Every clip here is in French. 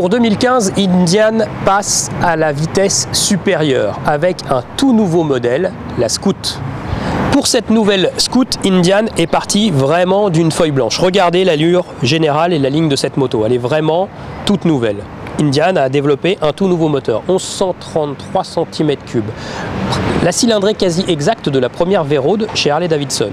Pour 2015, Indian passe à la vitesse supérieure avec un tout nouveau modèle, la Scout. Pour cette nouvelle Scout, Indian est parti vraiment d'une feuille blanche. Regardez l'allure générale et la ligne de cette moto, elle est vraiment toute nouvelle. Indian a développé un tout nouveau moteur, 1133 cm3. La cylindrée quasi exacte de la première V-Road chez Harley-Davidson.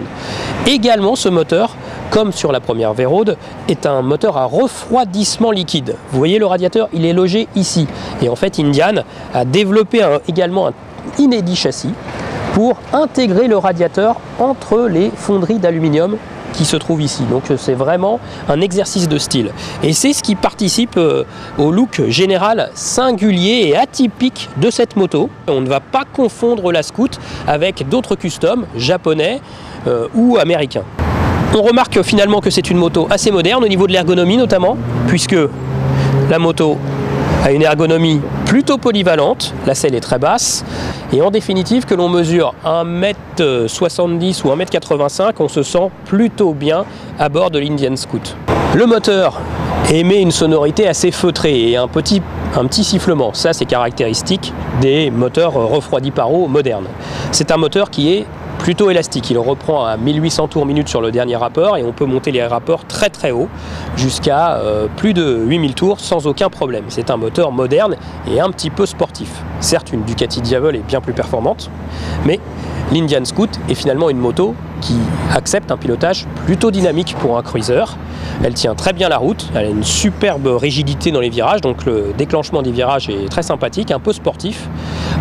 Également, ce moteur, comme sur la première V-Road, est un moteur à refroidissement liquide. Vous voyez le radiateur, il est logé ici. Et en fait, Indian a développé également un inédit châssis pour intégrer le radiateur entre les fonderies d'aluminium qui se trouvent ici. Donc c'est vraiment un exercice de style. Et c'est ce qui participe au look général singulier et atypique de cette moto. On ne va pas confondre la Scout avec d'autres customs japonais ou américains. On remarque finalement que c'est une moto assez moderne au niveau de l'ergonomie notamment, puisque la moto a une ergonomie plutôt polyvalente, la selle est très basse, et en définitive que l'on mesure 1m70 ou 1m85, on se sent plutôt bien à bord de l'Indian Scout. Le moteur émet une sonorité assez feutrée et un petit sifflement, ça c'est caractéristique des moteurs refroidis par eau modernes. C'est un moteur qui est plutôt élastique, il reprend à 1800 tours minute sur le dernier rapport et on peut monter les rapports très très haut jusqu'à plus de 8000 tours sans aucun problème. C'est un moteur moderne et un petit peu sportif. Certes, une Ducati Diavel est bien plus performante, mais l'Indian Scout est finalement une moto qui accepte un pilotage plutôt dynamique pour un cruiser. Elle tient très bien la route, elle a une superbe rigidité dans les virages, donc le déclenchement des virages est très sympathique, un peu sportif.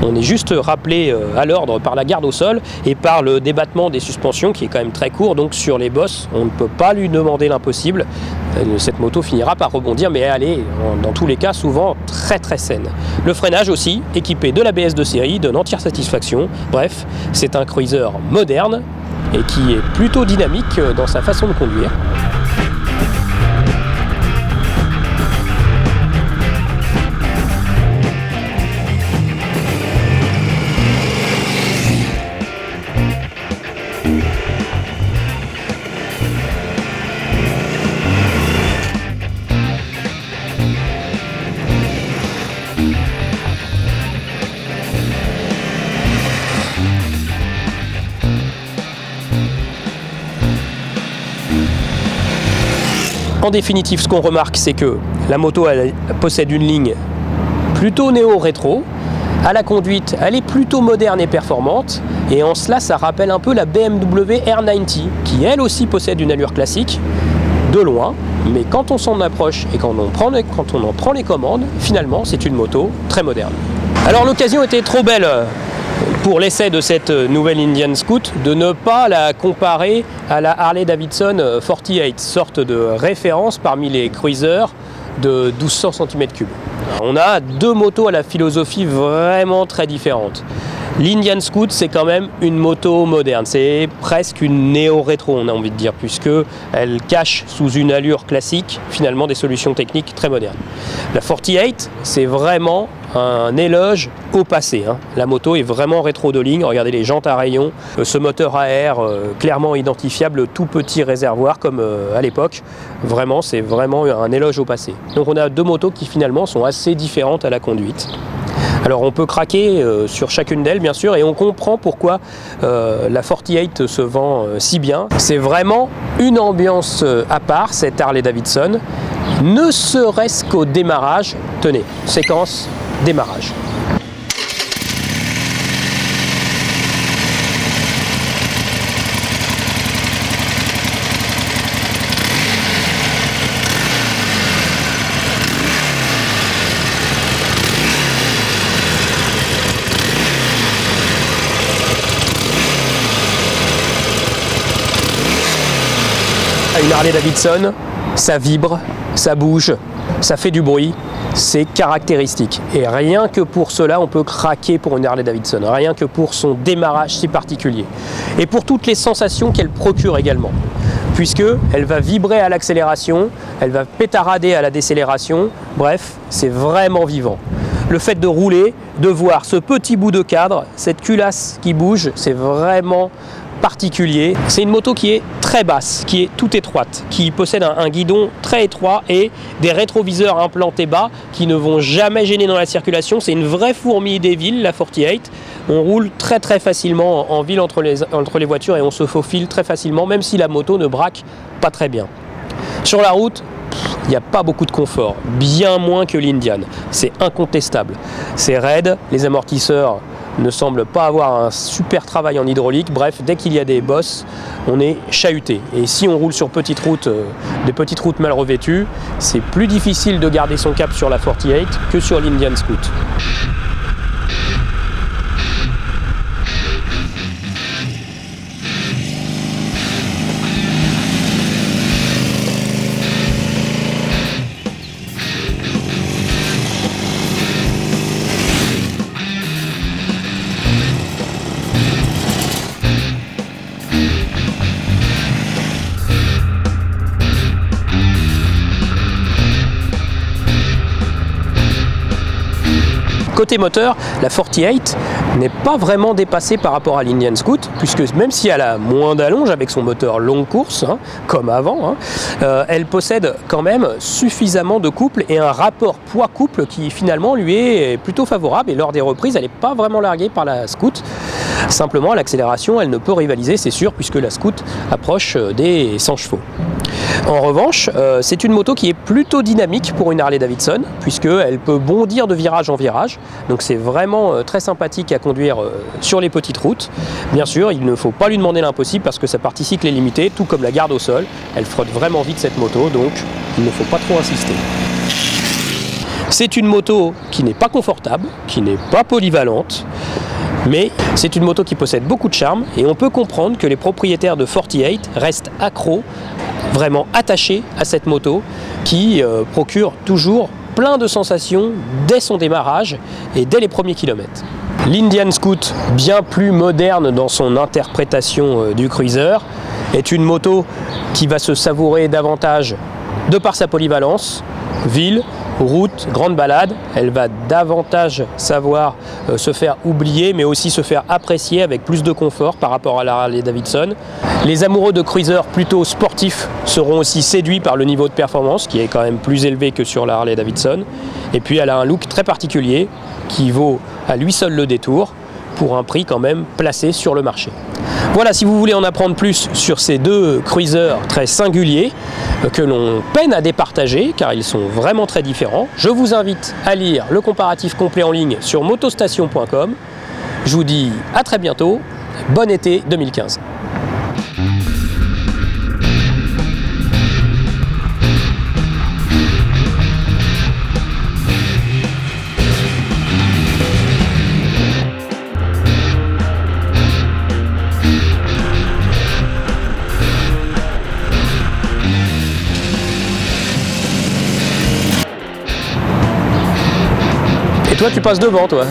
On est juste rappelé à l'ordre par la garde au sol et par le débattement des suspensions qui est quand même très court, donc sur les bosses on ne peut pas lui demander l'impossible. Cette moto finira par rebondir, mais elle est dans tous les cas souvent très très saine. Le freinage aussi, équipé de l'ABS de série, donne entière satisfaction. Bref, c'est un cruiser moderne et qui est plutôt dynamique dans sa façon de conduire. En définitive, ce qu'on remarque, c'est que la moto elle possède une ligne plutôt néo-rétro. À la conduite, elle est plutôt moderne et performante. Et en cela, ça rappelle un peu la BMW R90, qui elle aussi possède une allure classique, de loin. Mais quand on s'en approche et quand on en prend les commandes, finalement, c'est une moto très moderne. Alors l'occasion était trop belle pour l'essai de cette nouvelle Indian Scout de ne pas la comparer à la Harley-Davidson 48, sorte de référence parmi les cruisers de 1200 cm3. On a deux motos à la philosophie vraiment très différente. L'Indian Scout, c'est quand même une moto moderne, c'est presque une néo-rétro, on a envie de dire, puisqu'elle cache sous une allure classique finalement des solutions techniques très modernes. La 48, c'est vraiment un éloge au passé. La moto est vraiment rétro de ligne, regardez les jantes à rayons, ce moteur à air clairement identifiable, tout petit réservoir comme à l'époque. Vraiment, c'est vraiment un éloge au passé. Donc on a deux motos qui finalement sont assez différentes à la conduite. Alors on peut craquer sur chacune d'elles bien sûr et on comprend pourquoi la 48 se vend si bien. C'est vraiment une ambiance à part cette Harley-Davidson, ne serait-ce qu'au démarrage. Tenez, séquence démarrage. Une Harley-Davidson, ça vibre, ça bouge, ça fait du bruit, c'est caractéristique. Et rien que pour cela, on peut craquer pour une Harley-Davidson, rien que pour son démarrage si particulier. Et pour toutes les sensations qu'elle procure également, puisqu'elle va vibrer à l'accélération, elle va pétarader à la décélération, bref, c'est vraiment vivant. Le fait de rouler, de voir ce petit bout de cadre, cette culasse qui bouge, c'est vraiment particulier. C'est une moto qui est très basse, qui est toute étroite, qui possède un guidon très étroit et des rétroviseurs implantés bas qui ne vont jamais gêner dans la circulation. C'est une vraie fourmi des villes, la 48. On roule très facilement en ville entre les voitures et on se faufile très facilement, même si la moto ne braque pas très bien. Sur la route, il n'y a pas beaucoup de confort, bien moins que l'Indian, c'est incontestable. C'est raide, les amortisseurs ne semblent pas avoir un super travail en hydraulique, bref, dès qu'il y a des bosses, on est chahuté. Et si on roule sur petites routes, des petites routes mal revêtues, c'est plus difficile de garder son cap sur la 48 que sur l'Indian Scoot. Côté moteur, la 48 n'est pas vraiment dépassée par rapport à l'Indian Scoot, puisque même si elle a moins d'allonge avec son moteur longue course, comme avant, elle possède quand même suffisamment de couple et un rapport poids-couple qui finalement lui est plutôt favorable. Et lors des reprises, elle n'est pas vraiment larguée par la Scoot. Simplement, à l'accélération, elle ne peut rivaliser, c'est sûr, puisque la Scoot approche des 100 chevaux. En revanche, c'est une moto qui est plutôt dynamique pour une Harley-Davidson, puisqu'elle peut bondir de virage en virage. Donc c'est vraiment très sympathique à conduire sur les petites routes. Bien sûr, il ne faut pas lui demander l'impossible parce que sa partie cycle est limitée, tout comme la garde au sol. Elle frotte vraiment vite cette moto, donc il ne faut pas trop insister. C'est une moto qui n'est pas confortable, qui n'est pas polyvalente, mais c'est une moto qui possède beaucoup de charme et on peut comprendre que les propriétaires de 48 restent accros, vraiment attachés à cette moto qui procure toujours plein de sensations dès son démarrage et dès les premiers kilomètres. L'Indian Scoot, bien plus moderne dans son interprétation du cruiser, est une moto qui va se savourer davantage de par sa polyvalence, ville, route, grande balade. Elle va davantage savoir se faire oublier, mais aussi se faire apprécier avec plus de confort par rapport à la Harley-Davidson. Les amoureux de cruisers plutôt sportifs seront aussi séduits par le niveau de performance, qui est quand même plus élevé que sur la Harley-Davidson. Et puis elle a un look très particulier, qui vaut à lui seul le détour, pour un prix quand même placé sur le marché. Voilà, si vous voulez en apprendre plus sur ces deux cruisers très singuliers que l'on peine à départager car ils sont vraiment très différents, je vous invite à lire le comparatif complet en ligne sur motostation.com. Je vous dis à très bientôt, bon été 2015. Toi, tu passes devant, toi.